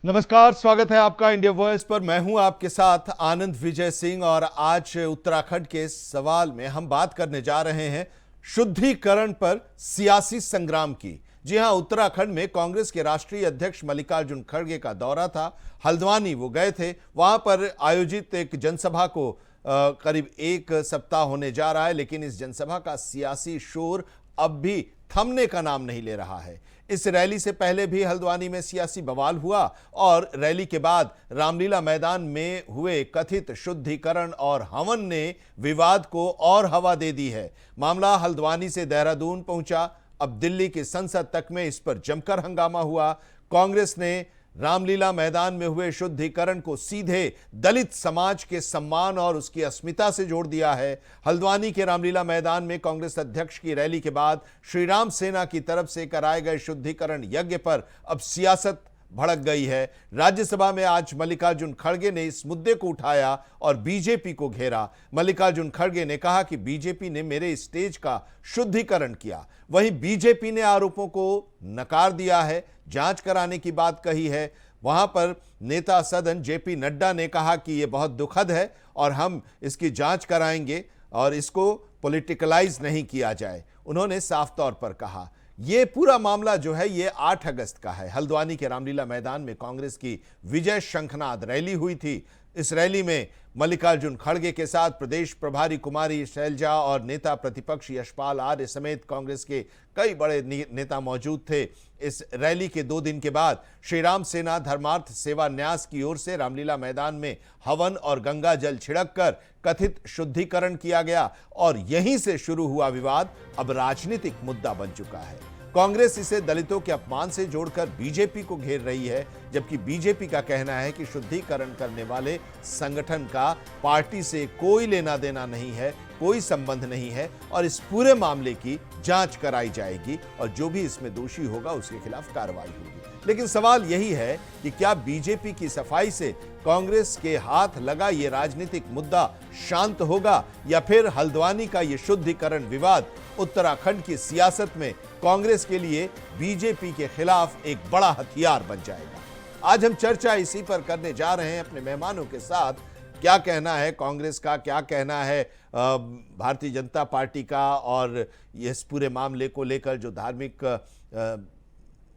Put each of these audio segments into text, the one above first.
नमस्कार, स्वागत है आपका इंडिया वॉइस पर। मैं हूं आपके साथ आनंद विजय सिंह और आज उत्तराखंड के सवाल में हम बात करने जा रहे हैं शुद्धिकरण पर सियासी संग्राम की। जी हां, उत्तराखंड में कांग्रेस के राष्ट्रीय अध्यक्ष मल्लिकार्जुन खड़गे का दौरा था। हल्द्वानी वो गए थे। वहां पर आयोजित एक जनसभा को करीब एक सप्ताह होने जा रहा है, लेकिन इस जनसभा का सियासी शोर अब भी थमने का नाम नहीं ले रहा है। इस रैली से पहले भी हल्द्वानी में सियासी बवाल हुआ और रैली के बाद रामलीला मैदान में हुए कथित शुद्धिकरण और हवन ने विवाद को और हवा दे दी है। मामला हल्द्वानी से देहरादून पहुंचा। अब दिल्ली की संसद तक में इस पर जमकर हंगामा हुआ। कांग्रेस ने रामलीला मैदान में हुए शुद्धिकरण को सीधे दलित समाज के सम्मान और उसकी अस्मिता से जोड़ दिया है। हल्द्वानी के रामलीला मैदान में कांग्रेस अध्यक्ष की रैली के बाद श्रीराम सेना की तरफ से कराए गए शुद्धिकरण यज्ञ पर अब सियासत भड़क गई है। राज्यसभा में आज मल्लिकार्जुन खड़गे ने इस मुद्दे को उठाया और बीजेपी को घेरा। मल्लिकार्जुन खड़गे ने कहा कि बीजेपी ने मेरे स्टेज का शुद्धिकरण किया। वहीं बीजेपी ने आरोपों को नकार दिया है, जांच कराने की बात कही है। वहां पर नेता सदन जेपी नड्डा ने कहा कि यह बहुत दुखद है और हम इसकी जांच कराएंगे और इसको पॉलिटिकलाइज नहीं किया जाए। उन्होंने साफ तौर पर कहा। ये पूरा मामला जो है ये 8 अगस्त का है। हल्द्वानी के रामलीला मैदान में कांग्रेस की विजय शंखनाद रैली हुई थी। इस रैली में मल्लिकार्जुन खड़गे के साथ प्रदेश प्रभारी कुमारी शैलजा और नेता प्रतिपक्ष यशपाल आर्य समेत कांग्रेस के कई बड़े नेता मौजूद थे। इस रैली के 2 दिन के बाद श्रीराम सेना धर्मार्थ सेवा न्यास की ओर से रामलीला मैदान में हवन और गंगा जल छिड़ककर कथित शुद्धिकरण किया गया और यहीं से शुरू हुआ विवाद अब राजनीतिक मुद्दा बन चुका है। कांग्रेस इसे दलितों के अपमान से जोड़कर बीजेपी को घेर रही है, जबकि बीजेपी का कहना है कि शुद्धिकरण करने वाले संगठन का पार्टी से कोई लेना देना नहीं है, कोई संबंध नहीं है और इस पूरे मामले की जांच कराई जाएगी और जो भी इसमें दोषी होगा उसके खिलाफ कार्रवाई होगी। लेकिन सवाल यही है कि क्या बीजेपी की सफाई से कांग्रेस के हाथ लगा ये राजनीतिक मुद्दा शांत होगा या फिर हल्द्वानी का ये शुद्धिकरण विवाद उत्तराखंड की सियासत में कांग्रेस के लिए बीजेपी के खिलाफ एक बड़ा हथियार बन जाएगा। आज हम चर्चा इसी पर करने जा रहे हैं अपने मेहमानों के साथ। क्या कहना है कांग्रेस का, क्या कहना है भारतीय जनता पार्टी का और इस पूरे मामले को लेकर जो धार्मिक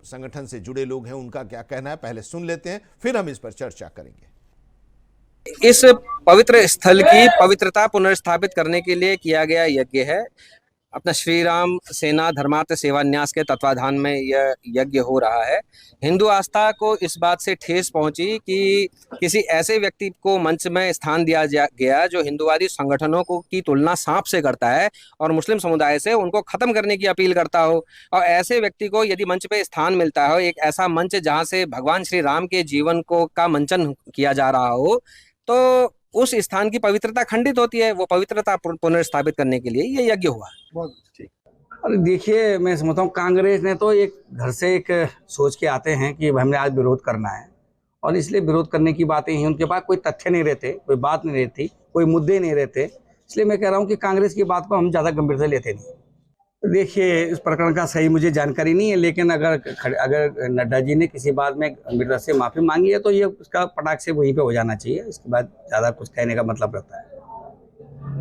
संगठन से जुड़े लोग हैं उनका क्या कहना है, पहले सुन लेते हैं, फिर हम इस पर चर्चा करेंगे। इस पवित्र स्थल की पवित्रता पुनर्स्थापित करने के लिए किया गया यज्ञ है। अपना श्री राम सेना धर्मार्थ सेवा न्यास के तत्वाधान में यह यज्ञ हो रहा है। हिंदू आस्था को इस बात से ठेस पहुंची कि किसी ऐसे व्यक्ति को मंच में स्थान दिया गया जो हिंदुवादी संगठनों को की तुलना सांप से करता है और मुस्लिम समुदाय से उनको खत्म करने की अपील करता हो। और ऐसे व्यक्ति को यदि मंच पे स्थान मिलता हो, एक ऐसा मंच जहां से भगवान श्री राम के जीवन को का मंचन किया जा रहा हो, तो उस स्थान की पवित्रता खंडित होती है। वो पवित्रता पुनर्स्थापित करने के लिए ये यज्ञ हुआ। बहुत ठीक। और देखिए, मैं समझता हूँ कांग्रेस ने तो एक घर से एक सोच के आते हैं कि हमने आज विरोध करना है और इसलिए विरोध करने की बातें ही, उनके पास कोई तथ्य नहीं रहते, कोई बात नहीं रहती, कोई मुद्दे नहीं रहते। इसलिए मैं कह रहा हूँ कि कांग्रेस की बात को हम ज़्यादा गंभीरता लेते नहीं। देखिए, इस प्रकरण का सही मुझे जानकारी नहीं है, लेकिन अगर नड्डा जी ने किसी बात में गंभीरता से माफ़ी मांगी है तो ये उसका पटाख से वहीं पे हो जाना चाहिए। इसके बाद ज़्यादा कुछ कहने का मतलब रहता है।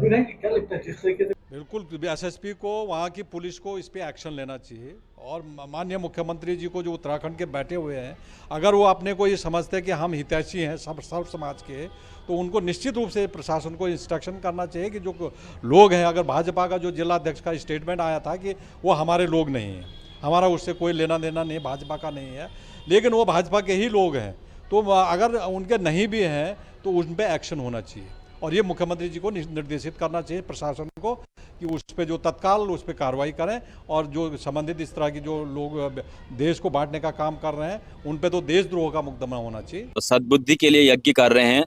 क्या लगता है जिस तरीके से बिल्कुल एसएसपी को, वहाँ की पुलिस को इस पे एक्शन लेना चाहिए और माननीय मुख्यमंत्री जी को जो उत्तराखंड के बैठे हुए हैं, अगर वो अपने को ये समझते हैं कि हम हितैषी हैं सब समाज के, तो उनको निश्चित रूप से प्रशासन को इंस्ट्रक्शन करना चाहिए कि जो लोग हैं, अगर भाजपा का जो जिला अध्यक्ष का स्टेटमेंट आया था कि वो हमारे लोग नहीं हैं, हमारा उससे कोई लेना देना नहीं, भाजपा का नहीं है, लेकिन वो भाजपा के ही लोग हैं, तो अगर उनके नहीं भी हैं तो उन पर एक्शन होना चाहिए और ये मुख्यमंत्री जी को निर्देशित करना चाहिए प्रशासन को कि उस पे जो तत्काल उस पे कार्रवाई करें और जो संबंधित इस तरह की जो लोग देश को बांटने का काम कर रहे हैं उन पे तो देशद्रोह का मुकदमा होना चाहिए। तो सद्बुद्धि के लिए यज्ञ कर रहे हैं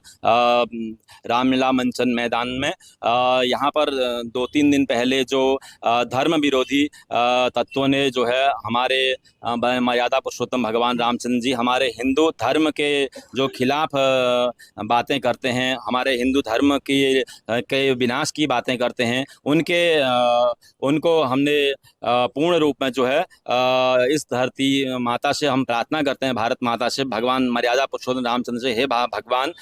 रामलीला मंचन मैदान में। यहाँ पर 2-3 दिन पहले जो धर्म विरोधी तत्वों ने जो है हमारे मर्यादा पुरुषोत्तम भगवान रामचंद्र जी हमारे हिंदू धर्म के जो खिलाफ बातें करते हैं, हमारे हिंदू धर्म धर्म के विनाश की बातें करते हैं, उनको हमने पूर्ण रूप में जो है इस धरती माता से हम प्रार्थना करते हैं, भारत माता से, भगवान मर्यादा पुरुषोत्तम रामचंद्र से, हे भगवान,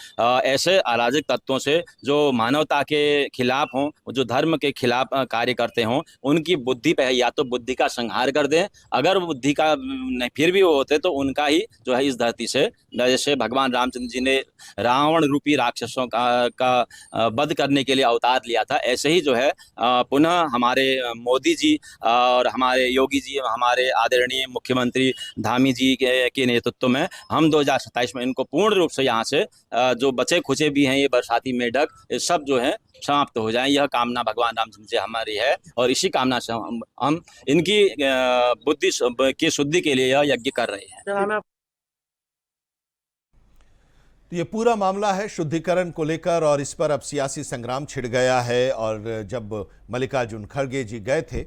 ऐसे अराजक तत्वों से जो मानवता के खिलाफ हों, जो धर्म के खिलाफ कार्य करते हों, उनकी बुद्धि पे या तो बुद्धि का संहार कर दें, अगर बुद्धि का नहीं फिर भी वो होते तो उनका ही जो है इस धरती से, जैसे भगवान रामचंद्र जी ने रावण रूपी राक्षसों का वध करने के लिए अवतार लिया था, ऐसे ही जो है पुनः हमारे मोदी जी और हमारे योगी जी, हमारे आदरणीय मुख्यमंत्री धामी जी के नेतृत्व में हम 2027 में इनको पूर्ण रूप से यहाँ से जो बचे खुचे भी हैं, ये बरसाती मेढक, ये सब जो है समाप्त हो जाएं। यह कामना भगवान रामचंद्र जी हमारी है और इसी कामना से हम इनकी बुद्धि की शुद्धि के लिए यह यज्ञ कर रहे हैं। तो ये पूरा मामला है शुद्धिकरण को लेकर और इस पर अब सियासी संग्राम छिड़ गया है। और जब मल्लिकार्जुन खड़गे जी गए थे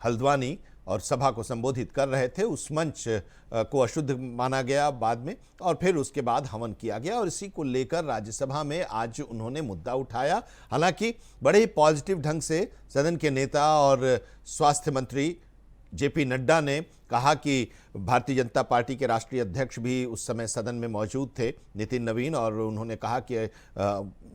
हल्द्वानी और सभा को संबोधित कर रहे थे, उस मंच को अशुद्ध माना गया बाद में और फिर उसके बाद हवन किया गया और इसी को लेकर राज्यसभा में आज उन्होंने मुद्दा उठाया। हालांकि बड़े ही पॉजिटिव ढंग से सदन के नेता और स्वास्थ्य मंत्री जेपी नड्डा ने कहा कि भारतीय जनता पार्टी के राष्ट्रीय अध्यक्ष भी उस समय सदन में मौजूद थे, नितिन नवीन, और उन्होंने कहा कि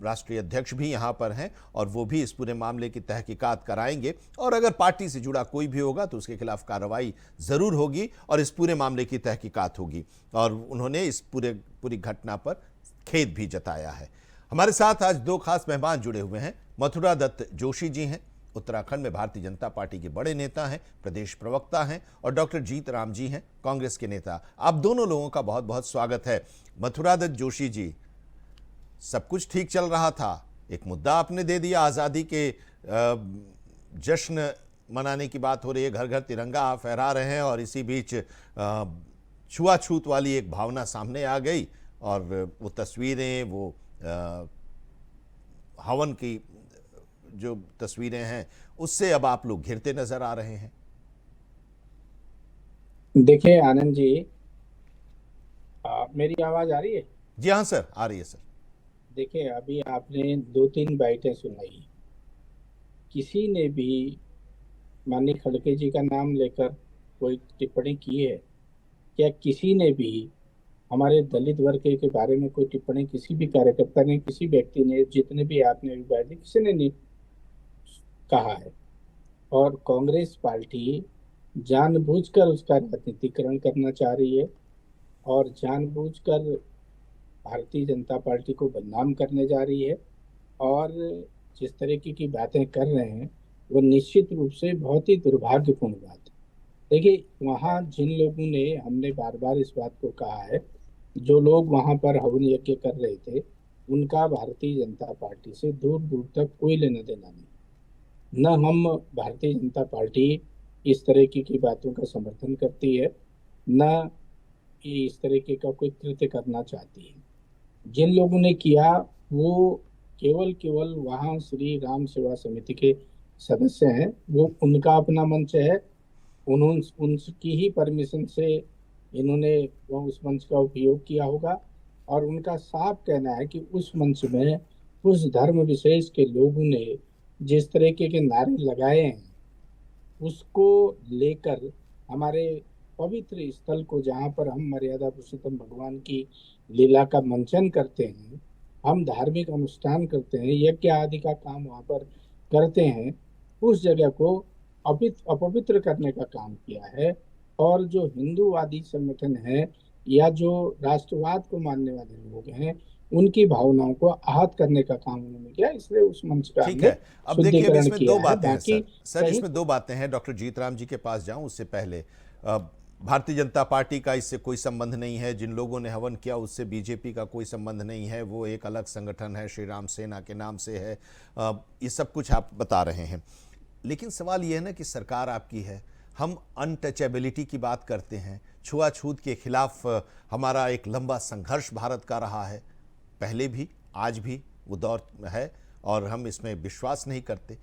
राष्ट्रीय अध्यक्ष भी यहाँ पर हैं और वो भी इस पूरे मामले की तहकीकात कराएंगे और अगर पार्टी से जुड़ा कोई भी होगा तो उसके खिलाफ कार्रवाई ज़रूर होगी और इस पूरे मामले की तहकीकात होगी। और उन्होंने इस पूरी घटना पर खेद भी जताया है। हमारे साथ आज दो खास मेहमान जुड़े हुए हैं। मथुरा दत्त जोशी जी हैं, उत्तराखंड में भारतीय जनता पार्टी के बड़े नेता हैं, प्रदेश प्रवक्ता हैं, और डॉक्टर जीत राम जी हैं, कांग्रेस के नेता। आप दोनों लोगों का बहुत बहुत स्वागत है। मथुरा दत्त जोशी जी, सब कुछ ठीक चल रहा था, एक मुद्दा आपने दे दिया, आज़ादी के जश्न मनाने की बात हो रही है, घर घर तिरंगा आप फहरा रहे हैं और इसी बीच छुआछूत वाली एक भावना सामने आ गई और वो तस्वीरें, वो हवन की जो तस्वीरें हैं, उससे अब आप लोग घिरते नजर आ रहे हैं। देखिए आनंद जी, मेरी आवाज आ रही है? जी हाँ सर, आ रही है सर। देखिए, अभी आपने 2-3 बाइटें सुनाई, किसी ने भी माननीय खड़गे जी का नाम लेकर कोई टिप्पणी की है क्या? किसी ने भी हमारे दलित वर्ग के बारे में कोई टिप्पणी किसी भी कार्यकर्ता ने, किसी व्यक्ति ने, जितने भी आपने अभी बात दी, किसी ने नहीं कहा है। और कांग्रेस पार्टी जानबूझकर उसका राजनीतिकरण करना चाह रही है और जानबूझकर भारतीय जनता पार्टी को बदनाम करने जा रही है और जिस तरीके की बातें कर रहे हैं वो निश्चित रूप से बहुत ही दुर्भाग्यपूर्ण बात है। देखिए, वहाँ जिन लोगों ने, हमने बार बार इस बात को कहा है, जो लोग वहाँ पर हवन यज्ञ कर रहे थे उनका भारतीय जनता पार्टी से दूर दूर तक कोई लेना देना नहीं। न हम भारतीय जनता पार्टी इस तरीके की बातों का समर्थन करती है, न इस तरीके का कोई कृत्य करना चाहती है। जिन लोगों ने किया वो केवल वहाँ श्री राम सेवा समिति के सदस्य हैं, वो उनका अपना मंच है, उनकी ही परमिशन से इन्होंने वो उस मंच का उपयोग किया होगा और उनका साफ कहना है कि उस मंच में उस धर्म विशेष के लोगों ने जिस तरीके के नारे लगाए हैं उसको लेकर हमारे पवित्र स्थल को, जहाँ पर हम मर्यादा पुरुषोत्तम भगवान की लीला का मंचन करते हैं, हम धार्मिक अनुष्ठान करते हैं, यज्ञ आदि का काम वहाँ पर करते हैं, उस जगह को अपवित्र करने का काम किया है। और जो हिंदूवादी संगठन है या जो राष्ट्रवाद को मानने वाले लोग हैं, उनकी भावनाओं को आहत करने का काम उन्होंने किया, इसलिए उस मंच का ठीक है। अब देखिए, अब इसमें दो बातें हैं सर, इसमें दो बातें हैं। डॉक्टर जीतराम जी के पास जाऊं उससे पहले, भारतीय जनता पार्टी का इससे कोई संबंध नहीं है, जिन लोगों ने हवन किया उससे बीजेपी का कोई संबंध नहीं है, वो एक अलग संगठन है, श्री राम सेना के नाम से है, ये सब कुछ आप बता रहे हैं। लेकिन सवाल ये है ना कि सरकार आपकी है, हम अनटचेबिलिटी की बात करते हैं, छुआछूत के खिलाफ हमारा एक लंबा संघर्ष भारत का रहा है, पहले भी आज भी वो दौर है और हम इसमें विश्वास नहीं करते।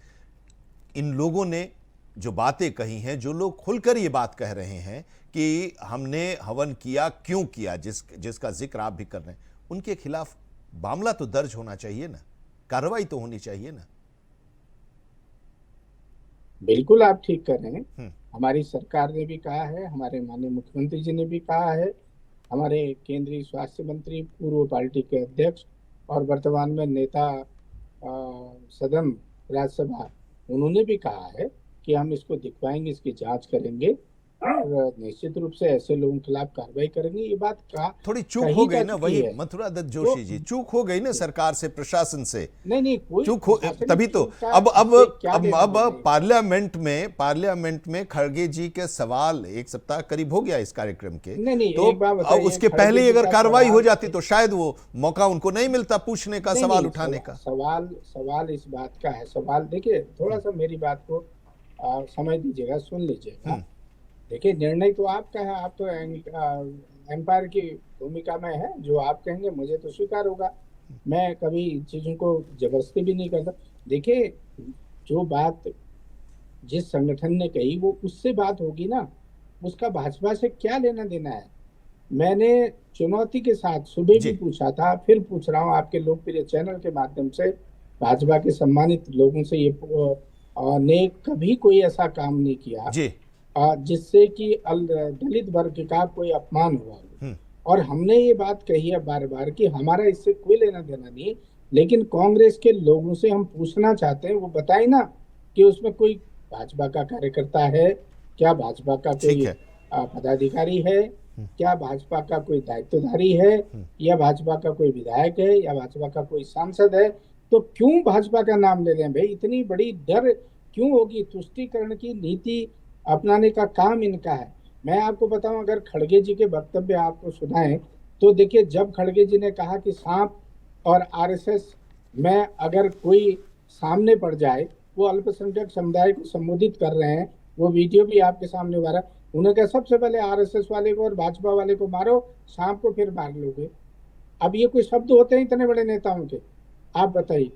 इन लोगों ने जो बातें कही हैं, जो लोग खुलकर ये बात कह रहे हैं कि हमने हवन किया, क्यों किया, जिसका जिक्र आप भी कर रहे हैं, उनके खिलाफ मामला तो दर्ज होना चाहिए ना। कार्रवाई तो होनी चाहिए ना। बिल्कुल आप ठीक कर रहे हैं। हम्म। हमारी सरकार ने भी कहा है, हमारे माननीय मुख्यमंत्री जी ने भी कहा है, हमारे केंद्रीय स्वास्थ्य मंत्री, पूर्व पार्टी के अध्यक्ष और वर्तमान में नेता सदन राज्यसभा, उन्होंने भी कहा है कि हम इसको दिखवाएंगे, इसकी जांच करेंगे और निश्चित रूप से ऐसे लोगों के खिलाफ कार्रवाई करेंगे। ये बात थोड़ी चूक कही हो गई जा ना, चुकी वही है। मथुरा दत्त जोशी जी, चूक हो गई ना सरकार से, प्रशासन से नहीं कोई चूक हो, प्रशासनिक तभी तो चूक का अब इससे क्या लेना देना है? पार्लियामेंट में खड़गे जी के सवाल, एक सप्ताह करीब हो गया इस कार्यक्रम के, नहीं, तो एक बात बताइए, उसके खड़गे पहले जी अगर का कार्रवाई हो सवाल- जाती तो शायद वो मौका उनको नहीं मिलता पूछने का, सवाल उठाने का। सवाल इस बात का है, सवाल देखिए, थोड़ा सा मेरी बात को समझ लीजिएगा, सुन लीजिएगा। देखिए, निर्णय तो आपका है, आप तो एम्पायर की भूमिका में है, जो आप कहेंगे मुझे तो स्वीकार होगा। मैं कभी चीजों को जबरदस्ती भी नहीं करता। देखिए, जो बात जिस संगठन ने कही वो उससे बात होगी ना, उसका भाजपा से क्या लेना देना है। मैंने चुनौती के साथ सुबह भी पूछा था, फिर पूछ रहा हूँ आपके लोकप्रिय चैनल के माध्यम से, भाजपा के सम्मानित लोगों से, ये ने कभी कोई ऐसा काम नहीं किया जी। जिससे कि दलित वर्ग का कोई अपमान हुआ। और हमने ये बात कही है बार बार कि हमारा इससे कोई लेना देना नहीं, लेकिन कांग्रेस के लोगों से हम पूछना चाहते हैं, वो बताए ना कि उसमें कोई भाजपा का कार्यकर्ता है क्या, भाजपा का कोई पदाधिकारी है क्या, भाजपा का कोई दायित्वधारी है, या भाजपा का कोई विधायक है, या भाजपा का कोई सांसद है, तो क्यों भाजपा का नाम ले रहे हैं भाई? इतनी बड़ी डर क्यों होगी? तुष्टीकरण की नीति अपनाने का काम इनका है। मैं आपको बताऊं, अगर खड़गे जी के वक्तव्य आपको सुनाएं तो देखिए, जब खड़गे जी ने कहा कि सांप और आरएसएस में अगर कोई सामने पड़ जाए, वो अल्पसंख्यक समुदाय को संबोधित कर रहे हैं, वो वीडियो भी आपके सामने आ रहा है। उन्होंने कहा सबसे पहले आरएसएस वाले को और भाजपा वाले को मारो, सांप को फिर मार लोगे। अब ये कोई शब्द होते हैं इतने बड़े नेताओं के? आप बताइए।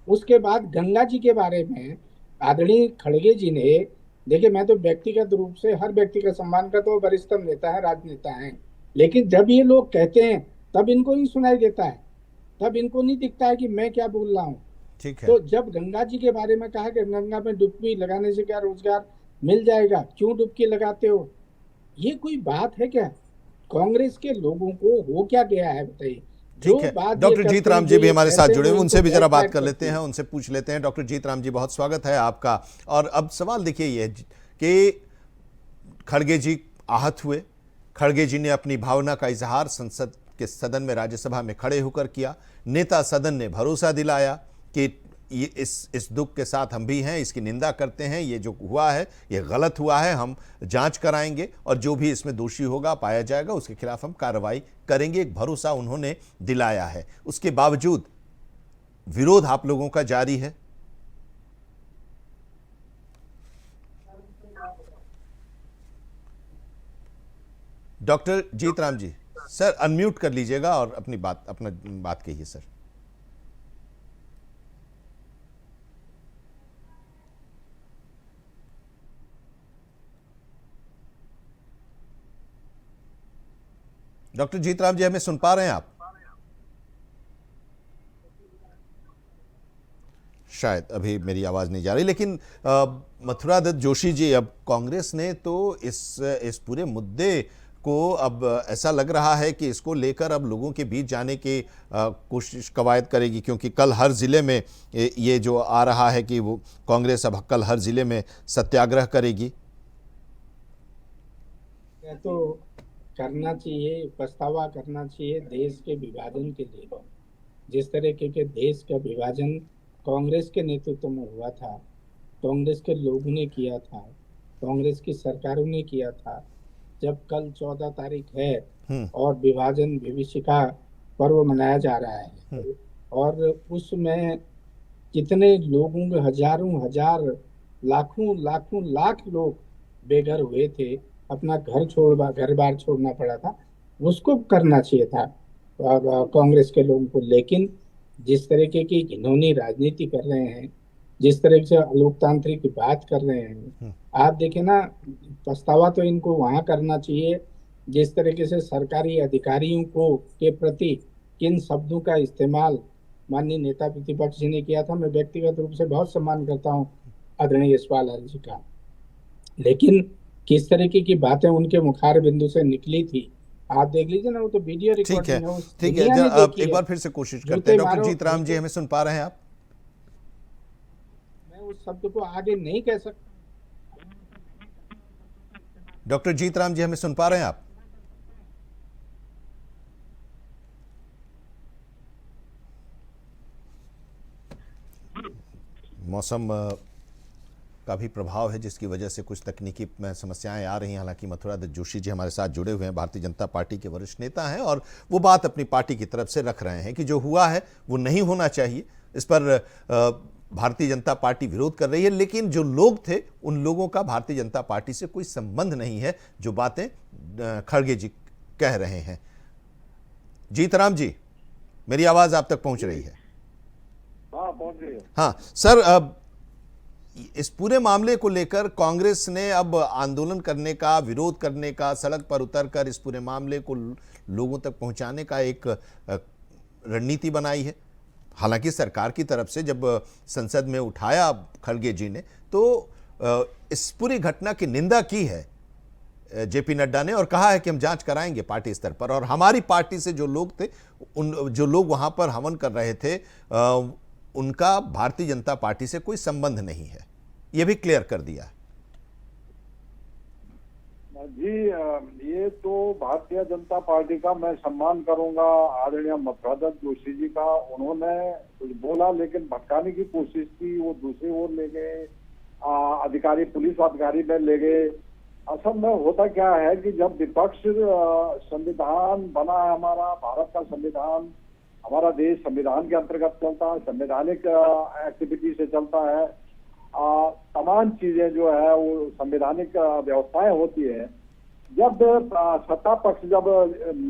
उसके बाद गंगा जी के बारे में आदरणीय खड़गे जी ने, देखिए, मैं तो व्यक्तिगत रूप से हर व्यक्ति का सम्मान करता हूँ, वरिष्ठतम नेता है, राजनेता हैं, लेकिन जब ये लोग कहते हैं तब इनको नहीं सुनाई देता है, तब इनको नहीं दिखता है कि मैं क्या बोल रहा हूँ। ठीक है। तो जब गंगा जी के बारे में कहा कि गंगा में डुबकी लगाने से क्या रोजगार मिल जाएगा, क्यों डुबकी लगाते हो, ये कोई बात है क्या? कांग्रेस के लोगों को हो क्या गया है बताइए? ठीक है, डॉक्टर जीतराम जी भी हमारे साथ जुड़े हुए, उनसे भी जरा बात कर लेते हैं, उनसे पूछ लेते हैं। डॉक्टर जीतराम जी, बहुत स्वागत है आपका। और अब सवाल देखिए ये कि खड़गे जी आहत हुए, खड़गे जी ने अपनी भावना का इजहार संसद के सदन में, राज्यसभा में खड़े होकर किया, नेता सदन ने भरोसा दिलाया कि ये इस दुख के साथ हम भी हैं, इसकी निंदा करते हैं, ये जो हुआ है ये गलत हुआ है, हम जांच कराएंगे और जो भी इसमें दोषी होगा पाया जाएगा उसके खिलाफ हम कार्रवाई करेंगे, एक भरोसा उन्होंने दिलाया है। उसके बावजूद विरोध आप लोगों का जारी है। डॉक्टर जीतराम जी, सर अनम्यूट कर लीजिएगा और अपना बात कहिए सर। डॉक्टर जीतराम जी, हमें सुन पा रहे हैं आप? शायद अभी मेरी आवाज नहीं जा रही, लेकिन मथुरा दत्त जोशी जी, अब कांग्रेस ने तो इस पूरे मुद्दे को अब ऐसा लग रहा है कि इसको लेकर अब लोगों के बीच जाने की कोशिश कवायद करेगी, क्योंकि कल हर जिले में ये जो आ रहा है कि वो कांग्रेस अब कल हर जिले में सत्याग्रह करेगी। तो करना चाहिए, पछतावा करना चाहिए देश के विभाजन के लिए। जिस तरीके के देश का विभाजन कांग्रेस के नेतृत्व में हुआ था, कांग्रेस के लोगों ने किया था, कांग्रेस की सरकारों ने किया था। जब कल 14 तारीख है और विभाजन विभीषिका पर्व मनाया जा रहा है, और उसमें कितने लोगों के हजारों हजार लाखों लाख लोग बेघर हुए थे, अपना घर बार छोड़ना पड़ा था, उसको करना चाहिए था कांग्रेस के लोगों को। लेकिन जिस तरीके की घिनौनी राजनीति कर रहे हैं, जिस तरह से लोकतांत्रिक की बात कर रहे हैं, आप देखें ना, पछतावा तो इनको वहां करना चाहिए जिस तरीके से सरकारी अधिकारियों को के प्रति किन शब्दों का इस्तेमाल माननीय नेता प्रतिपक्ष जी ने किया था। मैं व्यक्तिगत रूप से बहुत सम्मान करता हूँ आदरणीय यशपाल आर्य जी का, लेकिन किस तरीके की बातें उनके मुखार बिंदु से निकली थी आप देख लीजिए ना, वो तो वीडियो ठीक है, रिकॉर्डिंग है, उस ठीक है। दुनिया ने अब देखी एक है। बार फिर से कोशिश करते जूते हैं। डॉक्टर मारो, जीतराम जी, हमें सुन पा रहे हैं आप? मैं उस शब्द को आगे नहीं कह सकता। डॉक्टर जीतराम जी, हमें सुन पा रहे हैं आप? मौसम का भी प्रभाव है जिसकी वजह से कुछ तकनीकी समस्याएं आ रही हैं। हालांकि मथुरा दत्त जोशी जी हमारे साथ जुड़े हुए हैं, भारतीय जनता पार्टी के वरिष्ठ नेता हैं, और वो बात अपनी पार्टी की तरफ से रख रहे हैं कि जो हुआ है वो नहीं होना चाहिए। इस पर भारतीय जनता पार्टी विरोध कर रही है, लेकिन जो लोग थे उन लोगों का भारतीय जनता पार्टी से कोई संबंध नहीं है, जो बातें खड़गे जी कह रहे हैं। जीतराम जी, मेरी आवाज आप तक पहुंच रही है? हाँ, पहुंच रही है। हाँ सर, अब इस पूरे मामले को लेकर कांग्रेस ने अब आंदोलन करने का, विरोध करने का, सड़क पर उतरकर इस पूरे मामले को लोगों तक पहुंचाने का एक रणनीति बनाई है। हालांकि सरकार की तरफ से जब संसद में उठाया खड़गे जी ने, तो इस पूरी घटना की निंदा की है जेपी नड्डा ने, और कहा है कि हम जांच कराएंगे पार्टी स्तर पर, और हमारी पार्टी से जो लोग थे, जो लोग वहां पर हवन कर रहे थे, उनका भारतीय जनता पार्टी से कोई संबंध नहीं है, यह भी क्लियर कर दिया है। जी, ये तो भारतीय जनता पार्टी का मैं सम्मान करूंगा आदरणीय मथुरा दत्त जोशी जी का। उन्होंने कुछ बोला लेकिन भटकाने की कोशिश की, वो दूसरी ओर ले गए, अधिकारी, पुलिस अधिकारी में ले गए। असल में होता क्या है कि जब विपक्ष, संविधान बना है हमारा, भारत का संविधान, हमारा देश संविधान के अंतर्गत चलता है, संवैधानिक एक्टिविटी से चलता है, तमाम चीजें जो है वो संवैधानिक व्यवस्थाएं होती है। जब सत्ता पक्ष जब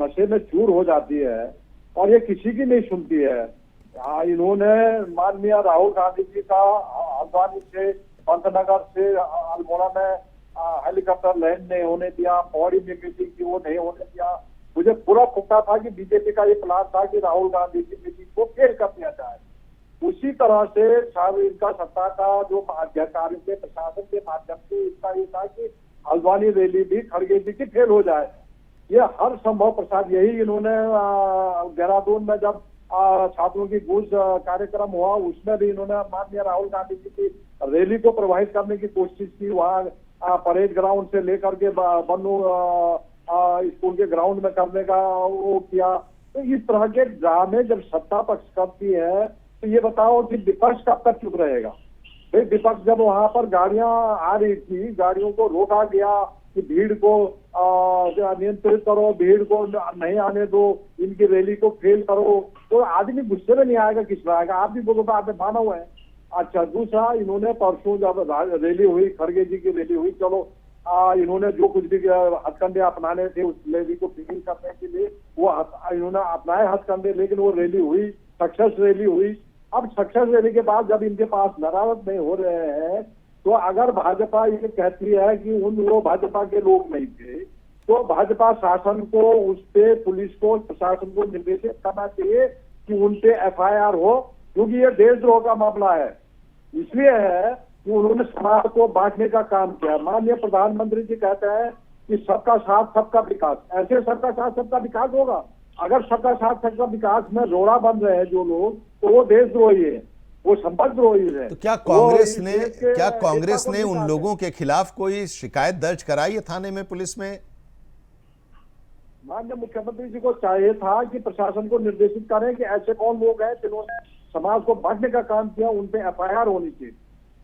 नशे में चूर हो जाती है और ये किसी की नहीं सुनती है, इन्होंने माननीय राहुल गांधी जी का हल्द्वानी से, पंतनगर से अल्मोड़ा में हेलीकॉप्टर लैंड नहीं होने दिया, पौड़ी में मीटिंग की वो नहीं होने दिया। मुझे पूरा पता था कि बीजेपी का ये प्लान था कि राहुल गांधी की मीटिंग को फेल कर दिया जाए। उसी तरह से इनका सत्ता का जो कार्य के प्रशासन के माध्यम से इसका ये था कि हल्द्वानी रैली भी खड़गे जी की फेल हो जाए। ये हर संभव प्रसाद, यही इन्होंने देहरादून में जब छात्रों की गूंज कार्यक्रम हुआ, उसमें भी इन्होंने माननीय राहुल गांधी जी की रैली को प्रभावित करने की कोशिश की। वहाँ परेड ग्राउंड से लेकर के बन्नू स्कूल के ग्राउंड में करने का वो किया। तो इस तरह के ड्रामे जब सत्ता पक्ष करती है, तो ये बताओ कि विपक्ष कब तक चुप रहेगा? भाई, विपक्ष जब वहां पर गाड़ियां आ रही थी, गाड़ियों को रोका गया कि भीड़ को नियंत्रित करो, भीड़ को नहीं आने दो, इनकी रैली को फेल करो, तो आदमी गुस्से में नहीं आएगा, किस में आएगा? आप भी बोलो, आपने माना हुआ है। अच्छा, दूसरा, इन्होंने परसों जब रैली हुई, खड़गे जी की रैली हुई, चलो इन्होंने जो कुछ भी हथकंडे अपनाने थे उस रैली को फील करने के लिए वो इन्होंने अपनाए हथकंडे, लेकिन वो रैली हुई, सक्सेस रैली हुई। अब सक्सेस रैली के बाद जब इनके पास नरावत नहीं हो रहे हैं, तो अगर भाजपा ये कहती है कि वो भाजपा के लोग नहीं थे, तो भाजपा शासन को, उस पे पुलिस को, प्रशासन को निर्देशित करना चाहिए कि उन पे FIR हो, क्योंकि ये देशद्रोह का मामला है। इसलिए है कि उन्होंने समाज को बांटने का काम किया। माननीय प्रधानमंत्री जी कहते हैं कि सबका साथ सबका विकास, ऐसे सबका साथ सबका विकास होगा? अगर सबका साथ सबका विकास में रोड़ा बन रहे हैं जो लोग, तो वो देशद्रोही है, वो संपद्रोही है। तो क्या कांग्रेस ने उन लोगों के खिलाफ कोई शिकायत दर्ज कराई है थाने में, पुलिस में? माननीय मुख्यमंत्री जी को चाहिए था कि प्रशासन को निर्देशित करें कि ऐसे कौन लोग हैं जिन्होंने समाज को बांटने का काम किया, उन पे FIR होनी चाहिए।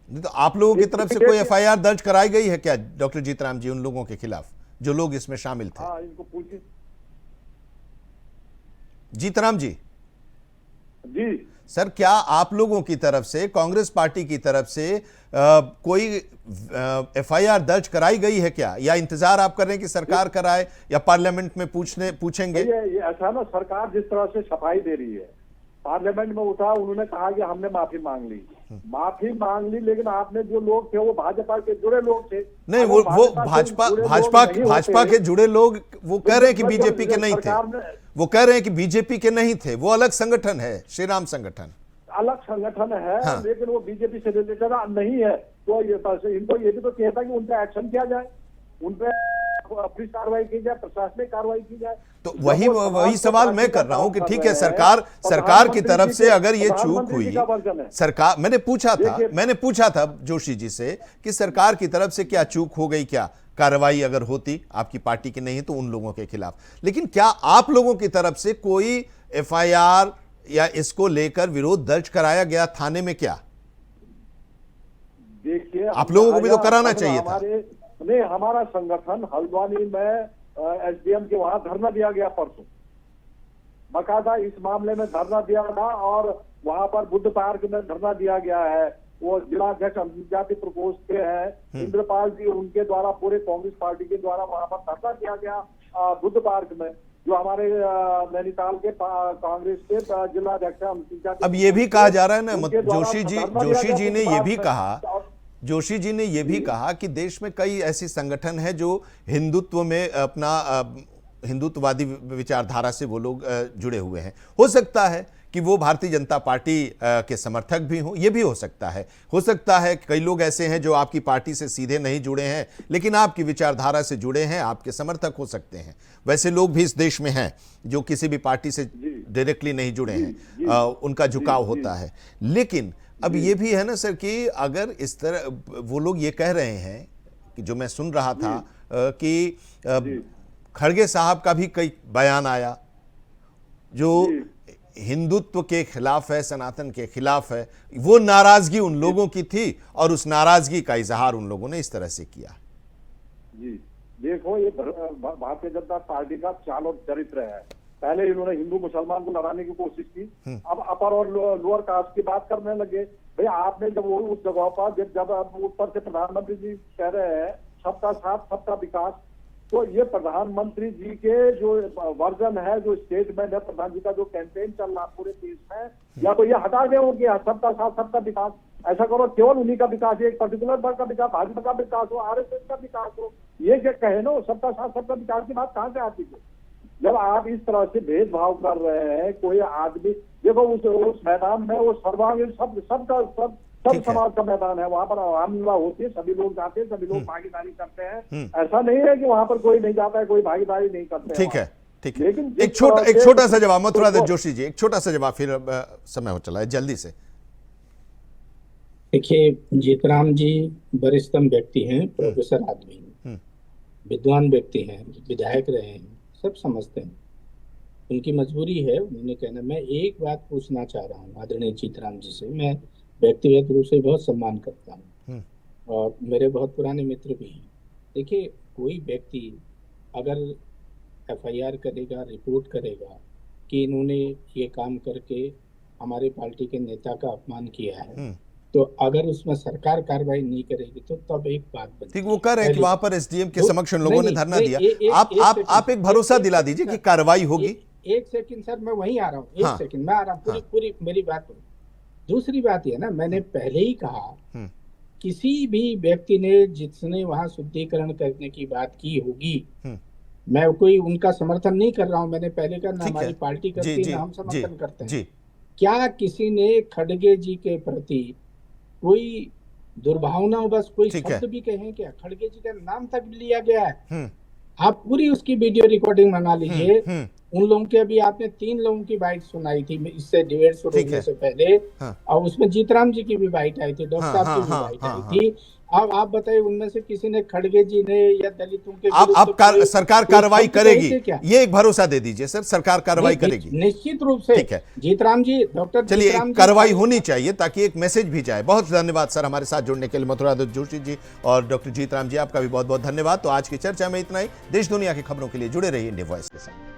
नहीं तो आप लोगों की तरफ से कोई FIR दर्ज कराई गई है क्या डॉक्टर जीतराम जी उन लोगों के खिलाफ जो लोग इसमें शामिल थे? हाँ, इनको पूछिए। जीतराम जी जी सर, क्या आप लोगों की तरफ से, कांग्रेस पार्टी की तरफ से कोई FIR दर्ज कराई गई है क्या, या इंतजार आप कर रहे हैं कि सरकार कराए, या पार्लियामेंट में पूछेंगे? ये ऐसा ना, सरकार जिस तरह से सफाई दे रही है, पार्लियामेंट में उठा, उन्होंने कहा कि हमने माफी मांग ली, माफी मांग ली, लेकिन आपने जो लोग थे वो भाजपा के जुड़े लोग थे। नहीं, वो भाजपा के जुड़े लोग वो कह रहे हैं कि बीजेपी के नहीं थे, वो कह रहे हैं कि बीजेपी के नहीं थे, वो अलग संगठन है, श्री राम संगठन अलग संगठन है। हाँ। लेकिन वो बीजेपी से रिलेटेड नहीं है, तो इनको ये भी तो कहता कि उन पर एक्शन किया जाए, उन पर अपनी कार्रवाई की जाए, प्रशासनिक कार्रवाई की जाए। तो वही सवाल मैं कर रहा हूं कि ठीक है, सरकार की तरफ से अगर ये चूक हुई, सरकार, मैंने पूछा था जोशी जी से कि सरकार की तरफ से क्या चूक हो गई, क्या कार्रवाई अगर होती आपकी पार्टी की नहीं तो उन लोगों के खिलाफ, लेकिन क्या आप लोगों की तरफ से कोई एफआईआर या इसको लेकर विरोध दर्ज कराया गया थाने में? क्या देखिए, आप लोगों को भी तो कराना चाहिए था। नहीं, हमारा संगठन हल्द्वानी में एसडीएम के वहां धरना दिया गया परसों, बकायदा इस मामले में धरना दिया था, और वहां पर बुद्ध पार्क में धरना दिया गया है। वो जिलाध्यक्ष अनुसूचित जाति प्रकोष्ठ के हैं इंद्रपाल जी, उनके द्वारा पूरे कांग्रेस पार्टी के द्वारा वहां पर धरना दिया गया बुद्ध पार्क में, जो हमारे नैनीताल के कांग्रेस के जिलाध्यक्ष अनुसूचित जाति। अब ये भी कहा जा रहा है ना, जोशी जी ने ये भी कहा, जोशी जी ने यह भी कहा कि देश में कई ऐसी संगठन है जो हिंदुत्व में अपना हिंदुत्ववादी विचारधारा से वो लोग जुड़े हुए हैं। हो सकता है कि वो भारतीय जनता पार्टी के समर्थक भी हों, ये भी हो सकता है कई लोग ऐसे हैं जो आपकी पार्टी से सीधे नहीं जुड़े हैं लेकिन आपकी विचारधारा से जुड़े हैं, आपके समर्थक हो सकते हैं। वैसे लोग भी इस देश में हैं जो किसी भी पार्टी से डायरेक्टली नहीं जुड़े हैं, उनका झुकाव होता है। लेकिन अब ये भी है ना सर कि अगर इस तरह वो लोग ये कह रहे हैं कि जो मैं सुन रहा था कि खड़गे साहब का भी कई बयान आया जो हिंदुत्व के खिलाफ है, सनातन के खिलाफ है, वो नाराजगी उन लोगों की थी और उस नाराजगी का इजहार उन लोगों ने इस तरह से किया। जी देखो, ये भारतीय जनता पार्टी का चाल और चरित्र है। पहले इन्होंने हिंदू मुसलमान को लड़ाने की कोशिश की, अब अपर और लोअर कास्ट की बात करने लगे। भाई आपने जब वो उस जगह पर जब ऊपर से प्रधानमंत्री जी कह रहे हैं सबका साथ सबका विकास, तो ये प्रधानमंत्री जी के जो वर्जन है, जो स्टेटमेंट है प्रधान जी का, जो कैंपेन चल रहा पूरे देश में, या तो ये हटा दे उनके सबका साथ सबका विकास, ऐसा करो केवल उन्हीं का विकास, एक पर्टिकुलर वर्ग का विकास, भाजपा का विकास हो, आरएसएस का विकास हो, ये जो कहे ना सबका साथ सबका विकास की बात कहाँ से आती है? जब आप इस तरह से भेदभाव कर रहे हैं, कोई आदमी देखो उस मैदान में वो सर्वांगीण सब समाज का मैदान है, वहां पर आमला होती है, सभी लोग जाते हैं, सभी लोग भागीदारी करते हैं। ऐसा नहीं है कि वहां पर कोई नहीं जाता है, कोई भागीदारी नहीं करते। ठीक है, ठीक है। लेकिन एक छोटा सा जवाब मथुरादत्त जोशी जी, एक छोटा सा जवाब, फिर समय हो चला है, जल्दी से। देखिए, जीतराम जी वरिष्ठतम व्यक्ति हैं, प्रोफेसर आदमी, विद्वान व्यक्ति हैं, विधायक रहे हैं, सब समझते हैं, उनकी मजबूरी है, उन्होंने कहना। मैं एक बात पूछना चाह रहा हूँ आदरणीय जीतराम जी से, मैं व्यक्तिगत रूप से बहुत सम्मान करता हूँ और मेरे बहुत पुराने मित्र भी हैं। देखिए, कोई व्यक्ति अगर एफआईआर करेगा, रिपोर्ट करेगा कि इन्होंने ये काम करके हमारे पार्टी के नेता का अपमान किया है, तो अगर उसमें सरकार कार्रवाई नहीं करेगी तो तब एक बात बनती है। ठीक, वो कह रहे हैं कि वहां पर एसडीएम के समक्ष उन लोगों ने धरना दिया। आप एक भरोसा दिला दीजिए कि कार्रवाई होगी। एक सेकंड सर, मैं वहीं आ रहा हूँ, एक सेकंड मैं आ रहा हूँ, पूरी मेरी बात। दूसरी बात यह ना, मैंने पहले ही कहा, किसी भी व्यक्ति ने जिसने वहां शुद्धिकरण करने की बात की होगी, मैं कोई उनका समर्थन नहीं कर रहा हूं, मैंने पहले कहा ना हमारी पार्टी करती है, हम समर्थन करते हैं। क्या किसी ने खड़गे जी के प्रति कोई दुर्भावना, बस कोई शब्द भी कहें क्या? खड़गे जी का नाम तक लिया गया है, आप पूरी उसकी वीडियो रिकॉर्डिंग मंगा लीजिए। उन लोगों के अभी आपने 3 लोगों की बाइट सुनाई थी इससे डिबेट शुरू होने से पहले, और उसमें जीतराम जी की भी बाइट आई थी, डॉक्टर साहब की भी बाइट आई थी। अब आप बताइए, उनमें से किसी ने खड़गे जी ने या दलितों के सरकार कार्रवाई करेगी, ये एक भरोसा दे दीजिए सर, सरकार कार्रवाई करेगी निश्चित रूप से। ठीक है जीतराम जी, डॉक्टर चलिए, कार्रवाई होनी चाहिए ताकि एक मैसेज भी जाए। बहुत धन्यवाद सर हमारे साथ जुड़ने के लिए, मथुरादत्त जोशी जी और डॉक्टर जीतराम जी, आपका भी बहुत बहुत धन्यवाद। तो आज की चर्चा में इतना ही। देश दुनिया की खबरों के लिए जुड़े रहिए इंडिया वॉइस के साथ।